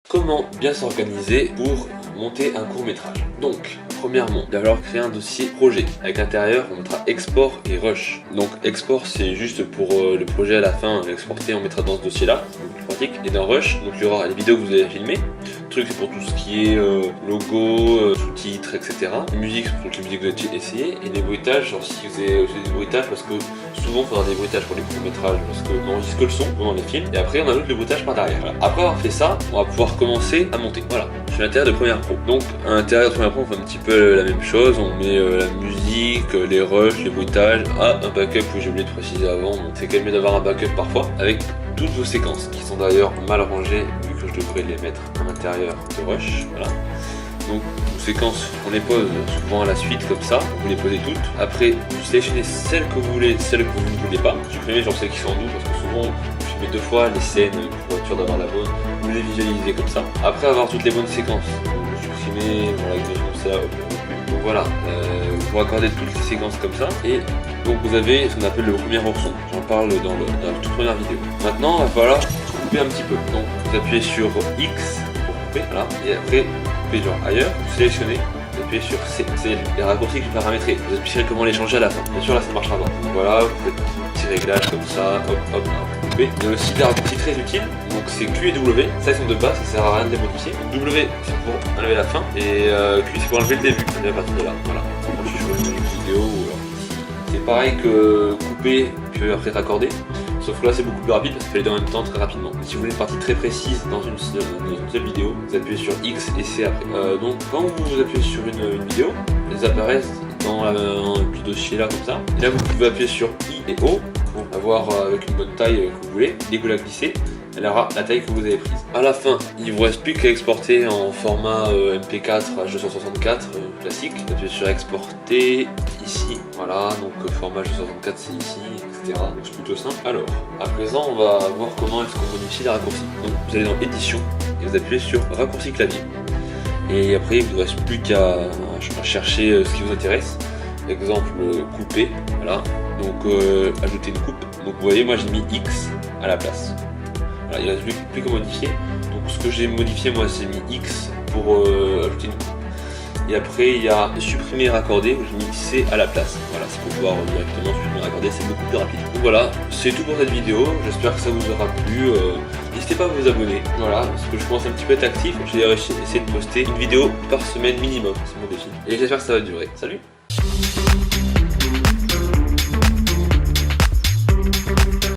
Comment bien s'organiser pour monter un court métrage? Donc, premièrement, il va falloir créer un dossier projet. Avec l'intérieur, on mettra export et rush. Donc, export, c'est juste pour le projet à la fin, l'exporter, on mettra dans ce dossier-là, c'est plus pratique. Et dans rush, donc il y aura les vidéos que vous avez filmées. Truc, c'est pour tout ce qui est logo, sous-titres, etc. Musique, c'est pour toutes les musiques que vous avez essayé. Et des bruitages, genre si vous avez aussi des bruitages, parce que souvent, il faudra des bruitages pour les courts métrages, parce qu'on enregistre que le son pendant les films. Et après, on ajoute le bruitage par derrière. Voilà. Après avoir fait ça, on va pouvoir commencer à monter. Voilà. Je suis à l'intérieur de Premiere Pro. Donc, à l'intérieur de Premiere Pro, on fait un petit peu la même chose. On met la musique, les rushs, les bruitages. Ah, un backup, oui, j'ai oublié de préciser avant. C'est quand même mieux d'avoir un backup parfois, avec toutes vos séquences, qui sont d'ailleurs mal rangées, vu que je devrais les mettre à l'intérieur de rush. Voilà. Donc, vos séquences, on les pose souvent à la suite comme ça, vous les posez toutes. Après, vous sélectionnez celles que vous voulez, celles que vous ne voulez pas. Supprimez genre celles qui sont en double, parce que souvent, vous filmez deux fois les scènes pour être sûr d'avoir la bonne. Vous les visualisez comme ça. Après avoir toutes les bonnes séquences, vous supprimez, voilà, comme ça. Donc voilà, vous raccordez toutes les séquences comme ça. Et donc vous avez ce qu'on appelle le premier son. J'en parle dans la toute première vidéo. Maintenant, il va falloir couper un petit peu. Donc, vous appuyez sur X pour couper, voilà. Et après, genre ailleurs, vous sélectionnez, vous appuyez sur C, c'est les raccourcis que je vais paramétrer, vous appuyez comment les changer à la fin, bien sûr là ça ne marchera pas. Donc voilà, vous faites un petit réglage comme ça, hop hop, vous coupez. Il y a aussi des raccourcis très utiles, donc c'est Q et W, ça ils sont de base, ça sert à rien de les modifier. W c'est pour enlever la fin, et Q c'est pour enlever le début, à partir de là, voilà. Moi je suis sur une vidéo, c'est pareil que couper, puis après raccorder. Sauf que là c'est beaucoup plus rapide parce qu'il fallait dans le même temps très rapidement. Si vous voulez une partie très précise dans une seule vidéo, vous appuyez sur X et C après. Donc quand vous appuyez sur une vidéo, elles apparaissent dans le petit dossier là comme ça. Et là vous pouvez appuyer sur I et O pour avoir avec une bonne taille que vous voulez. Dès que vous la glissez, elle aura la taille que vous avez prise. À la fin, il ne vous reste plus qu'à exporter en format MP4 H264 classique. Vous appuyez sur exporter ici, voilà, donc format H264 c'est ici, etc. Donc c'est plutôt simple. Alors, à présent, on va voir comment est-ce qu'on modifie les raccourcis. Donc vous allez dans édition et vous appuyez sur raccourci clavier. Et après, il ne vous reste plus qu'à chercher ce qui vous intéresse. Exemple, couper, voilà. Donc ajouter une coupe. Donc vous voyez, moi j'ai mis X à la place. Voilà, il ne reste plus qu'à modifier. Donc ce que j'ai modifié, moi, c'est mis X pour ajouter une coupe. Et après, il y a supprimer et raccorder, où j'ai mis C à la place. Voilà, c'est pour pouvoir directement supprimer et raccorder, c'est beaucoup plus rapide. Donc voilà, c'est tout pour cette vidéo. J'espère que ça vous aura plu. N'hésitez pas à vous abonner. Voilà, parce que je commence un petit peu à être actif. Je vais essayer de poster une vidéo par semaine minimum. C'est mon défi. Et j'espère que ça va durer. Salut!